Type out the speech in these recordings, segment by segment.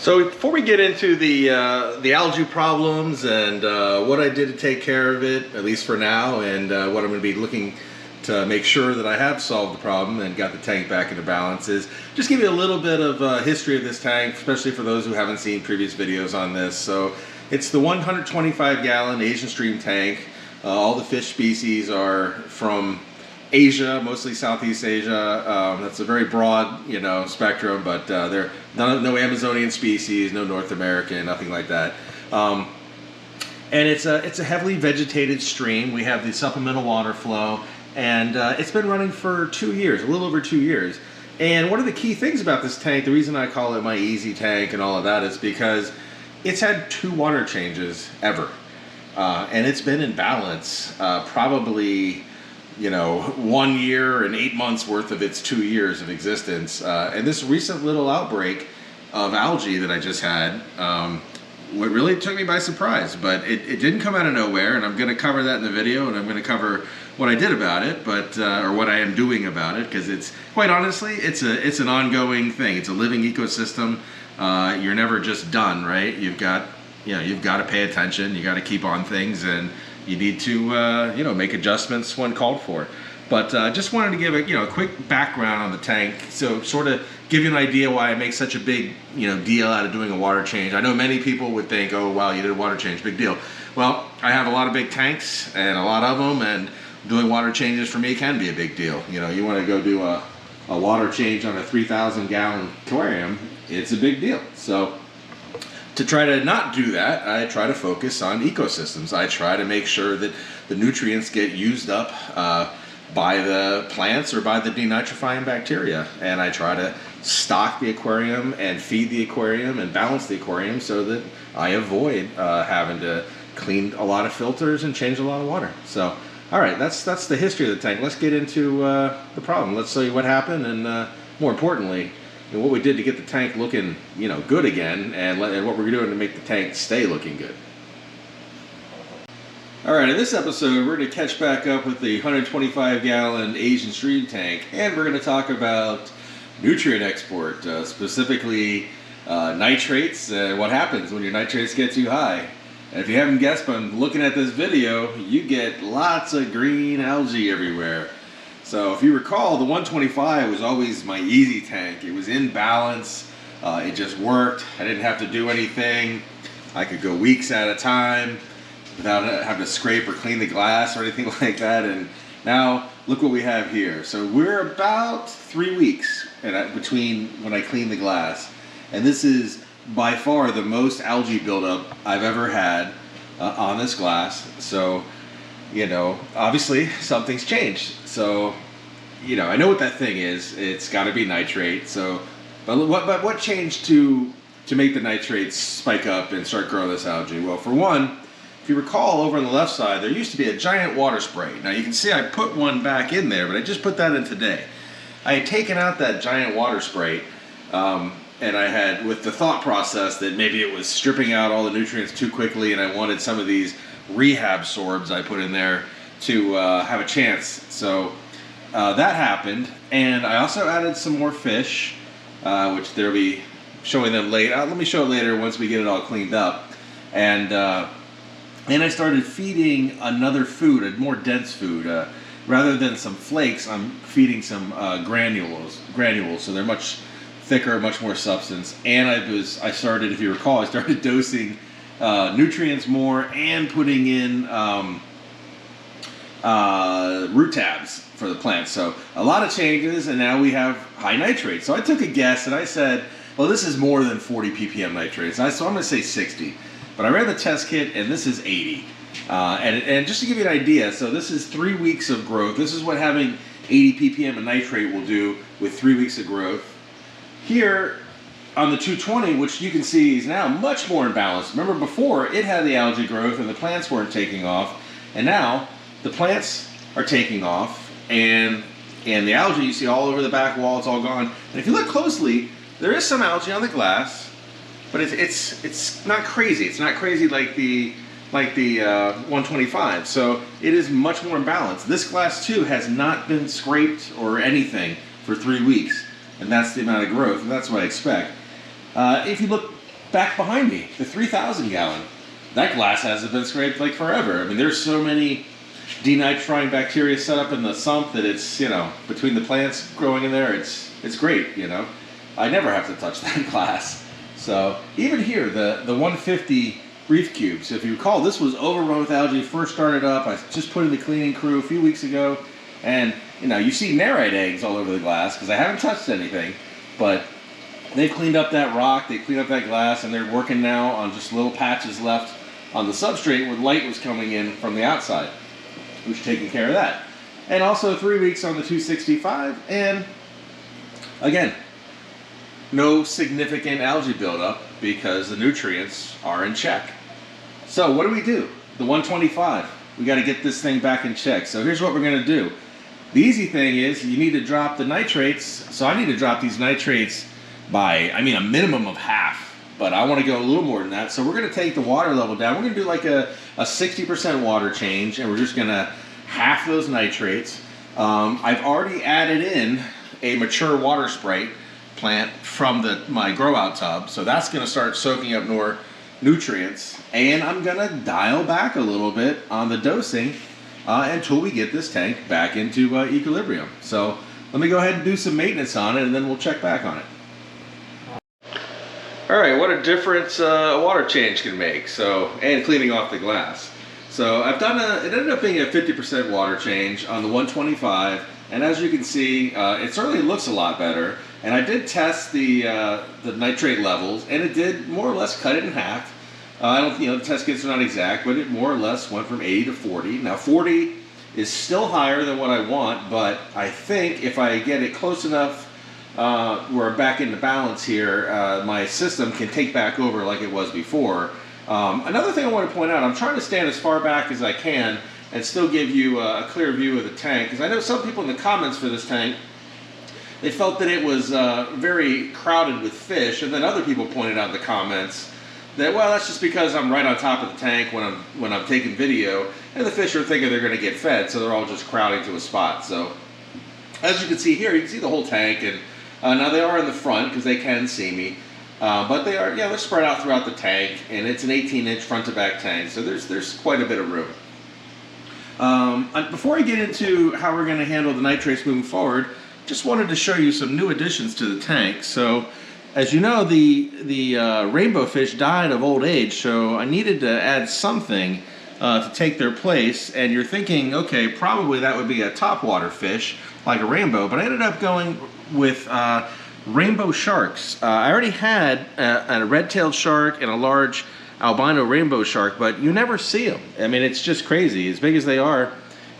So before we get into the algae problems and what I did to take care of it, at least for now, and what I'm going to be looking to make sure that I have solved the problem and got the tank back into balance, is just give you a little bit of history of this tank, especially for those who haven't seen previous videos on this. So it's the 125-gallon Asian Stream tank. All the fish species are from Asia, mostly Southeast Asia. That's a very broad, spectrum, but there are no Amazonian species, no North American, nothing like that. And it's a heavily vegetated stream. We have the supplemental water flow, and it's been running for 2 years, a little over 2 years. And one of the key things about this tank, the reason I call it my easy tank and all of that, is because it's had 2 water changes ever. And it's been in balance probably 1 year and 8 months worth of its 2 years of existence. And this recent little outbreak of algae that I just had, what really took me by surprise, but it didn't come out of nowhere, and I'm going to cover that in the video, and I'm going to cover what I did about it, but or what I am doing about it, because it's, quite honestly, it's an ongoing thing. It's a living ecosystem. You're never just done, right? You've got to pay attention. You got to keep on things, and you need to make adjustments when called for. But just wanted to give a quick background on the tank, so sort of give you an idea why I make such a big deal out of doing a water change. I know many people would think, oh wow, you did a water change, big deal. Well, I have a lot of big tanks and a lot of them, and doing water changes for me can be a big deal. You want to go do a water change on a 3,000-gallon aquarium, it's a big deal. So to try to not do that, I try to focus on ecosystems. I try to make sure that the nutrients get used up by the plants or by the denitrifying bacteria. And I try to stock the aquarium and feed the aquarium and balance the aquarium so that I avoid having to clean a lot of filters and change a lot of water. So, all right, that's the history of the tank. Let's get into the problem. Let's show you what happened, and more importantly, what we did to get the tank looking, good again, and what we're doing to make the tank stay looking good. All right, in this episode, we're going to catch back up with the 125-gallon Asian Stream tank, and we're going to talk about nutrient export, specifically nitrates, and what happens when your nitrates get too high. And if you haven't guessed by looking at this video, you get lots of green algae everywhere. So if you recall, the 125 was always my easy tank. It was in balance. It just worked. I didn't have to do anything. I could go weeks at a time without having to scrape or clean the glass or anything like that. And now look what we have here. So we're about 3 weeks between when I clean the glass. And this is by far the most algae buildup I've ever had on this glass. So, obviously something's changed. So, I know what that thing is. It's got to be nitrate. So, but what changed to make the nitrates spike up and start growing this algae? Well, for one, if you recall, over on the left side, there used to be a giant water spray. Now you can see I put one back in there, but I just put that in today. I had taken out that giant water spray, and I had, with the thought process that maybe it was stripping out all the nutrients too quickly, and I wanted some of these rehab sorbs I put in there to have a chance. So that happened, and I also added some more fish, which they'll be showing them later. Let me show it later once we get it all cleaned up. And I started feeding another food, a more dense food. Rather than some flakes, I'm feeding some granules. So they're much thicker, much more substance. And I started, if you recall, I started dosing nutrients more and putting in root tabs for the plants. So a lot of changes, and now we have high nitrates. So I took a guess and I said, well, this is more than 40 ppm nitrates. So I'm going to say 60. But I ran the test kit, and this is 80. And just to give you an idea, so this is 3 weeks of growth. This is what having 80 ppm of nitrate will do with 3 weeks of growth. Here on the 220, which you can see is now much more in balance. Remember before, it had the algae growth and the plants weren't taking off. And now the plants are taking off, and the algae you see all over the back wall, it's all gone. And if you look closely, there is some algae on the glass, but it's not crazy. It's not crazy like the 125. So it is much more in balance. This glass too has not been scraped or anything for 3 weeks, and that's the amount of growth, and that's what I expect. If you look back behind me, the 3,000 gallon. That glass hasn't been scraped like forever. I mean, there's so many denitrifying bacteria set up in the sump that it's, you know, between the plants growing in there, it's great, you know. I never have to touch that glass. So even here, the 150 reef cubes, if you recall, this was overrun with algae, first started up. I just put in the cleaning crew a few weeks ago, and you know, you see nitrate eggs all over the glass because I haven't touched anything, but they've cleaned up that rock, they cleaned up that glass, and they're working now on just little patches left on the substrate where light was coming in from the outside, which is taking care of that. And also 3 weeks on the 265, and again, no significant algae buildup because the nutrients are in check. So what do? The 125. We got to get this thing back in check. So here's what we're going to do. The easy thing is you need to drop the nitrates. So I need to drop these nitrates by, I mean, a minimum of half. But I want to go a little more than that. So we're going to take the water level down. We're going to do like a 60% water change, and we're just going to half those nitrates. I've already added in a mature water sprite plant from my grow out tub, so that's going to start soaking up more nutrients, and I'm going to dial back a little bit on the dosing until we get this tank back into equilibrium. So let me go ahead and do some maintenance on it, and then we'll check back on it. All right, what a difference a water change can make. So, and cleaning off the glass. So I've done it ended up being a 50% water change on the 125, and as you can see, it certainly looks a lot better. And I did test the nitrate levels, and it did more or less cut it in half. I don't, you know, the test kits are not exact, but it more or less went from 80 to 40. Now 40 is still higher than what I want, but I think if I get it close enough, we're back into balance here, my system can take back over like it was before. Another thing I want to point out, I'm trying to stand as far back as I can and still give you a clear view of the tank, because I know some people in the comments for this tank, they felt that it was very crowded with fish, and then other people pointed out in the comments that, well, that's just because I'm right on top of the tank when I'm taking video, and the fish are thinking they're going to get fed, so they're all just crowding to a spot. So as you can see here, you can see the whole tank, and now they are in the front because they can see me, but they are, yeah, they're spread out throughout the tank, and it's an 18-inch front to back tank, so there's quite a bit of room. Before I get into how we're going to handle the nitrates moving forward, just wanted to show you some new additions to the tank. So, as you know, the rainbow fish died of old age, so I needed to add something to take their place. And you're thinking, okay, probably that would be a topwater fish, like a rainbow, but I ended up going with rainbow sharks. I already had a red-tailed shark and a large albino rainbow shark, but you never see them. I mean, it's just crazy, as big as they are,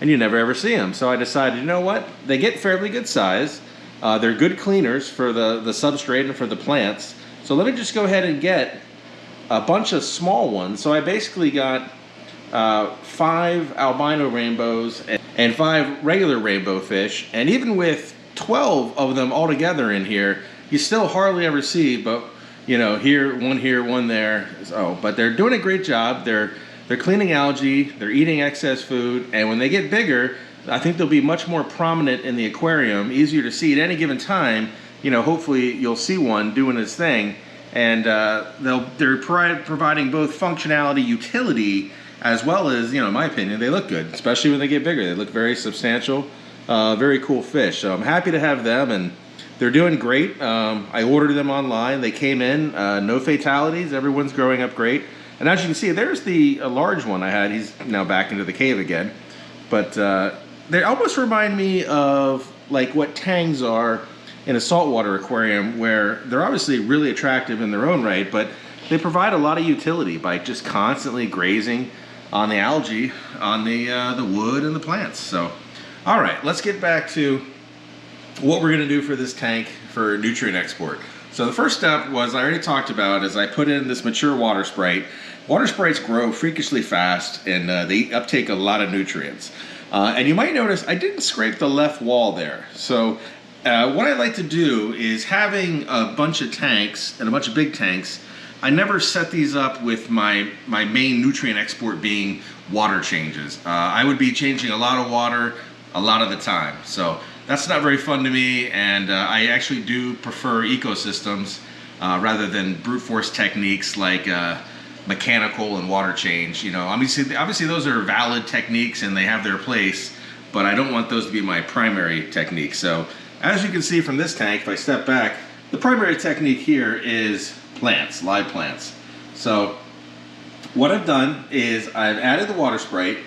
and you never ever see them. So I decided, you know what, they get fairly good size, they're good cleaners for the substrate and for the plants, so let me just go ahead and get a bunch of small ones. So I basically got 5 albino rainbows and 5 regular rainbow fish, and even with 12 of them all together in here, you still hardly ever see, but you know, here, one there. Oh, but they're doing a great job. They're cleaning algae, they're eating excess food, and when they get bigger, I think they'll be much more prominent in the aquarium, easier to see at any given time. You know, hopefully you'll see one doing its thing, and they're providing both functionality, utility, as well as, you know, in my opinion, they look good, especially when they get bigger. They look very substantial, very cool fish. So I'm happy to have them, and they're doing great. I ordered them online. They came in, no fatalities. Everyone's growing up great. And as you can see, there's the large one I had. He's now back into the cave again. But they almost remind me of like what tangs are in a saltwater aquarium, where they're obviously really attractive in their own right, but they provide a lot of utility by just constantly grazing on the algae, on the wood and the plants. So, all right, let's get back to what we're going to do for this tank for nutrient export. So the first step was, I already talked about, is I put in this mature water sprite. Water sprites grow freakishly fast, and they uptake a lot of nutrients. And you might notice I didn't scrape the left wall there. So what I like to do is, having a bunch of tanks and a bunch of big tanks, I never set these up with my main nutrient export being water changes. I would be changing a lot of water a lot of the time. So that's not very fun to me, and I actually do prefer ecosystems rather than brute force techniques like mechanical and water change. You know, obviously those are valid techniques and they have their place, but I don't want those to be my primary technique. So as you can see from this tank, if I step back, the primary technique here is plants, live plants. So what I've done is I've added the water sprite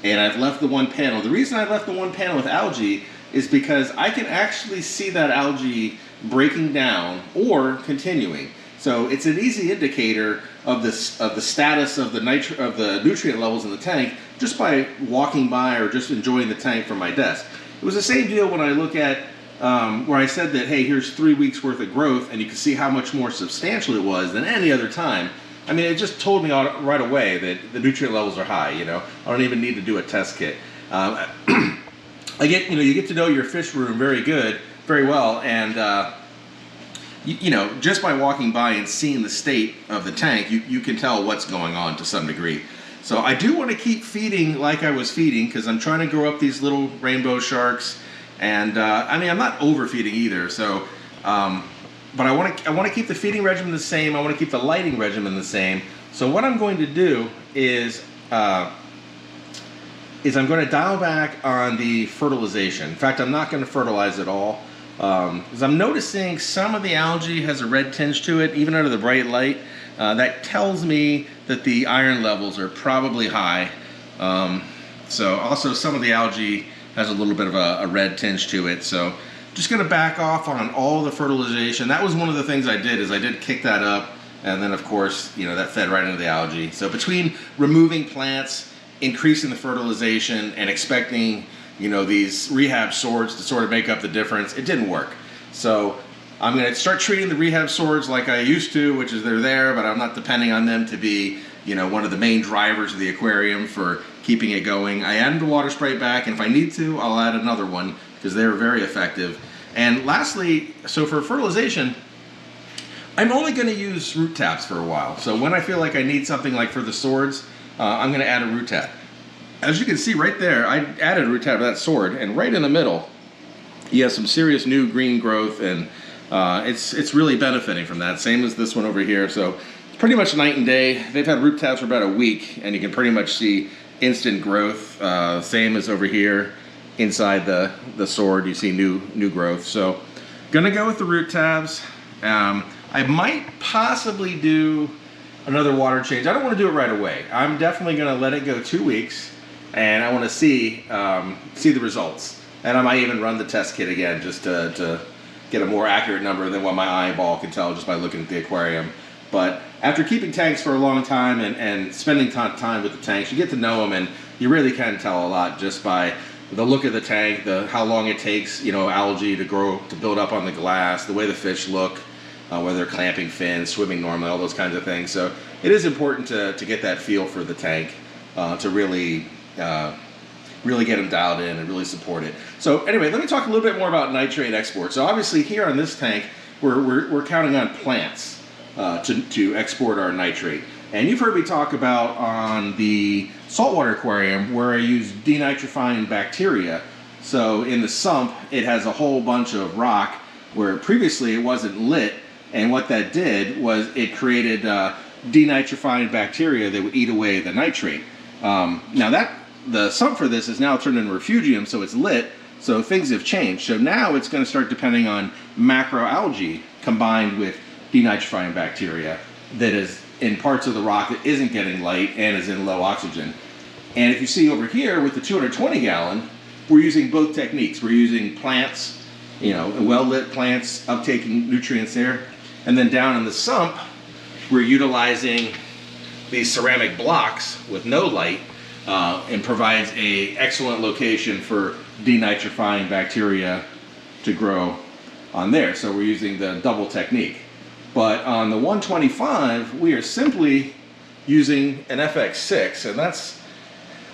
and I've left the one panel. The reason I left the one panel with algae is because I can actually see that algae breaking down or continuing. So it's an easy indicator of the status of the nutrient levels in the tank just by walking by or just enjoying the tank from my desk. It was the same deal when I look at where I said that, hey, here's 3 weeks worth of growth, and you can see how much more substantial it was than any other time. I mean, it just told me right away that the nutrient levels are high. You know, I don't even need to do a test kit. You get to know your fish room very well, and you know, just by walking by and seeing the state of the tank, you can tell what's going on to some degree. So I do want to keep feeding like I was feeding because I'm trying to grow up these little rainbow sharks, and I mean, I'm not overfeeding either. So, but I want to keep the feeding regimen the same. I want to keep the lighting regimen the same. So what I'm going to do is I'm going to dial back on the fertilization. In fact, I'm not going to fertilize at all. Because I'm noticing some of the algae has a red tinge to it, even under the bright light. That tells me that the iron levels are probably high. So also some of the algae has a little bit of a red tinge to it. So just going to back off on all the fertilization. That was one of the things I did, is I did kick that up. And then of course, you know, that fed right into the algae. So between removing plants, increasing the fertilization, and expecting, you know, these rehab swords to sort of make up the difference, it didn't work. So I'm going to start treating the rehab swords like I used to, which is they're there, but I'm not depending on them to be, you know, one of the main drivers of the aquarium for keeping it going. I added the water sprite back, and if I need to, I'll add another one because they're very effective. And lastly, so for fertilization, I'm only going to use root taps for a while. So when I feel like I need something like for the swords, I'm going to add a root tap. As you can see right there, I added a root tap to that sword, and right in the middle, he has some serious new green growth, and it's really benefiting from that. Same as this one over here. So it's pretty much night and day. They've had root taps for about a week, and you can pretty much see instant growth. Same as over here inside the sword, you see new growth. So gonna go with the root tabs. I might possibly do another water change. I don't want to do it right away. I'm definitely going to let it go 2 weeks, and I want to see the results. And I might even run the test kit again just to get a more accurate number than what my eyeball can tell just by looking at the aquarium. But after keeping tanks for a long time and spending time with the tanks, you get to know them, and you really can tell a lot just by the look of the tank, how long it takes, you know, algae to grow, to build up on the glass, the way the fish look, whether they're clamping fins, swimming normally, all those kinds of things. So it is important to get that feel for the tank, to really get them dialed in and really support it. So anyway, let me talk a little bit more about nitrate export. So obviously here on this tank, we're counting on plants to export our nitrate. And you've heard me talk about on the saltwater aquarium where I use denitrifying bacteria. So in the sump, it has a whole bunch of rock where previously it wasn't lit, and what that did was it created denitrifying bacteria that would eat away the nitrate. Now the sump for this is now turned into refugium, so it's lit, so things have changed. So now it's going to start depending on macroalgae combined with denitrifying bacteria that is in parts of the rock that isn't getting light and is in low oxygen. And if you see over here with the 220 gallon, we're using both techniques. We're using plants, you know, well-lit plants uptaking nutrients there. And then down in the sump, we're utilizing these ceramic blocks with no light, and provides an excellent location for denitrifying bacteria to grow on there. So we're using the double technique. But on the 125, we are simply using an FX6, and that's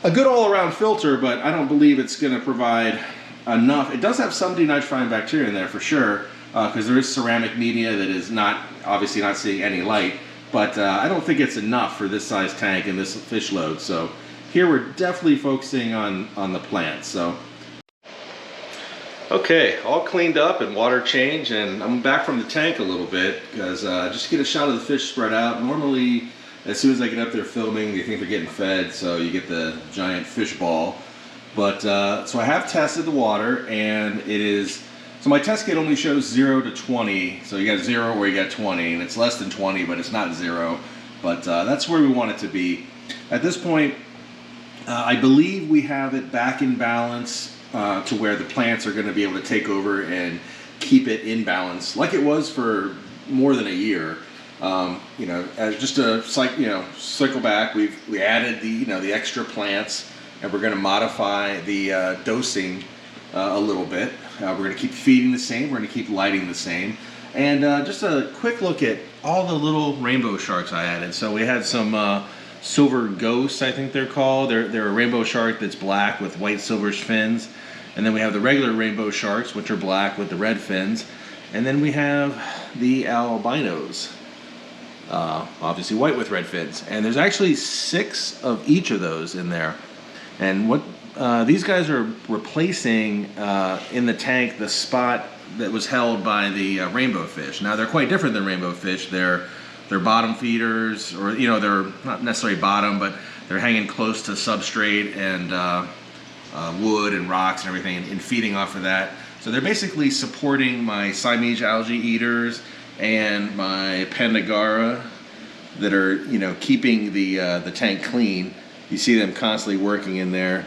a good all-around filter, but I don't believe it's going to provide enough. It does have some denitrifying bacteria in there for sure, because there is ceramic media that is obviously not seeing any light, but I don't think it's enough for this size tank and this fish load. So here we're definitely focusing on the plants. So Okay, all cleaned up and water changed, and I'm back from the tank a little bit because just to get a shot of the fish spread out. Normally, as soon as I get up there filming, they think they're getting fed, so you get the giant fish ball. But so I have tested the water, and it is, so my test kit only shows 0 to 20. So you got 0 or you got 20, and it's less than 20, but it's not 0. But that's where we want it to be. At this point, I believe we have it back in balance to where the plants are going to be able to take over and keep it in balance, like it was for more than a year. You know, as just a cycle back, we added the extra plants, and we're going to modify the dosing a little bit. We're going to keep feeding the same. We're going to keep lighting the same. And just a quick look at all the little rainbow sharks I added. So we had some silver ghosts, I think they're called. They're a rainbow shark that's black with white silverish fins. And then we have the regular rainbow sharks, which are black with the red fins. And then we have the albinos, obviously white with red fins. And there's actually 6 of each of those in there. And what these guys are replacing in the tank the spot that was held by the rainbow fish. Now they're quite different than rainbow fish. They're bottom feeders, or they're not necessarily bottom, but they're hanging close to substrate and wood and rocks and everything, and feeding off of that. So they're basically supporting my Siamese algae eaters and my Pandagara that are keeping the tank clean. You see them constantly working in there,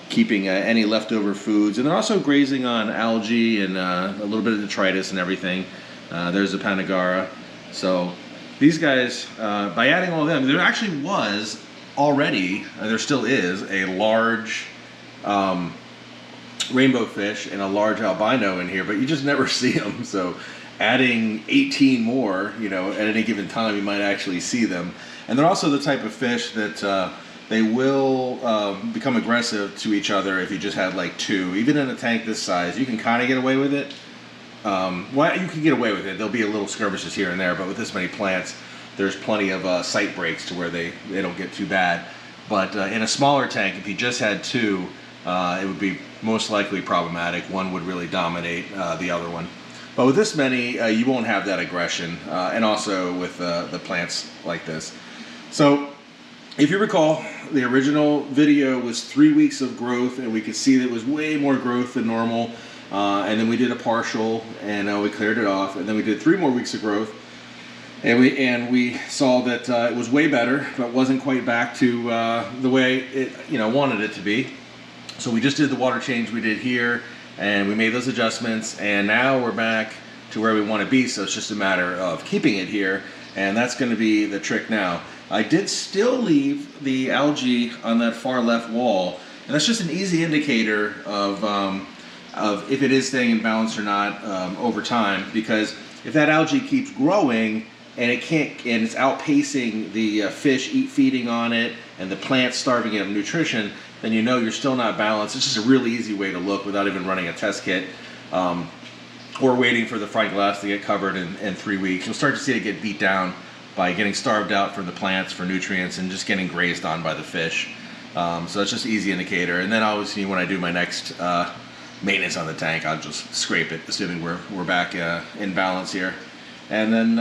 keeping any leftover foods, and they're also grazing on algae and a little bit of detritus and everything. There's the Pandagara. So these guys, by adding all of them, there actually was already, there still is, a large rainbow fish and a large albino in here, but you just never see them. So adding 18 more, at any given time, you might actually see them. And they're also the type of fish that they will become aggressive to each other if you just had like 2. Even in a tank this size, you can kind of get away with it. Well, you can get away with it. There'll be a little skirmishes here and there, but with this many plants, there's plenty of sight breaks to where they don't get too bad. But in a smaller tank, if you just had 2, it would be most likely problematic. One would really dominate the other one. But with this many, you won't have that aggression, and also with the plants like this. So if you recall, the original video was 3 weeks of growth, and we could see that it was way more growth than normal. And then we did a partial, and we cleared it off. And then we did 3 more weeks of growth, and we saw that it was way better, but wasn't quite back to the way it wanted it to be. So we just did the water change we did here, and we made those adjustments, and now we're back to where we want to be. So it's just a matter of keeping it here, and that's going to be the trick now. I did still leave the algae on that far left wall, and that's just an easy indicator of if it is staying in balance or not over time. Because if that algae keeps growing and it's outpacing the fish feeding on it and the plants starving it of nutrition, then you're still not balanced. It's just a really easy way to look without even running a test kit or waiting for the front glass to get covered in 3 weeks. You'll start to see it get beat down by getting starved out for the plants for nutrients and just getting grazed on by the fish. So it's just an easy indicator. And then obviously when I do my next maintenance on the tank, I'll just scrape it, assuming we're back in balance here. And then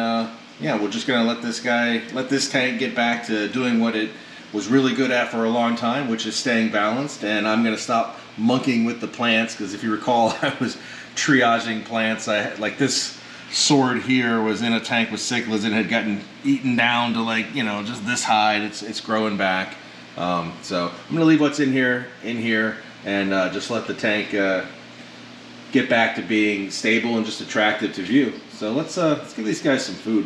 we're just gonna let this tank get back to doing what it was really good at for a long time, which is staying balanced. And I'm gonna stop monkeying with the plants, because if you recall, I was triaging plants. I had, like, this sword here was in a tank with cichlids and had gotten eaten down to just this high. It's growing back. So I'm gonna leave what's in here, and just let the tank get back to being stable and just attractive to view. So let's give these guys some food.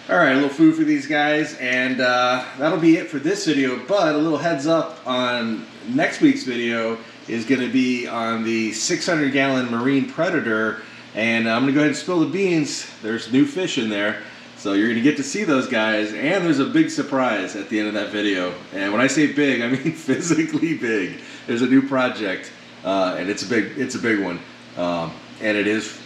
All right, a little food for these guys, and that'll be it for this video. But a little heads up on next week's video is going to be on the 600-gallon marine predator, and I'm going to go ahead and spill the beans. There's new fish in there, so you're going to get to see those guys, and there's a big surprise at the end of that video. And when I say big, I mean physically big. There's a new project, and it's a big one, and it is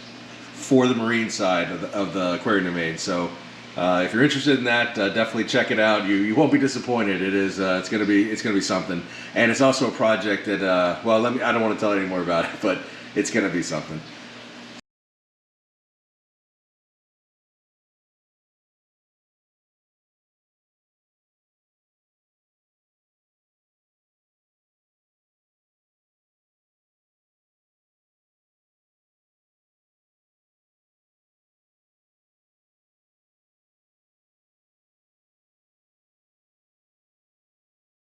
for the marine side of the aquarium domain. So If you're interested in that, definitely check it out. You won't be disappointed. It is it's gonna be something, and it's also a project that I don't want to tell you any more about it, but it's gonna be something.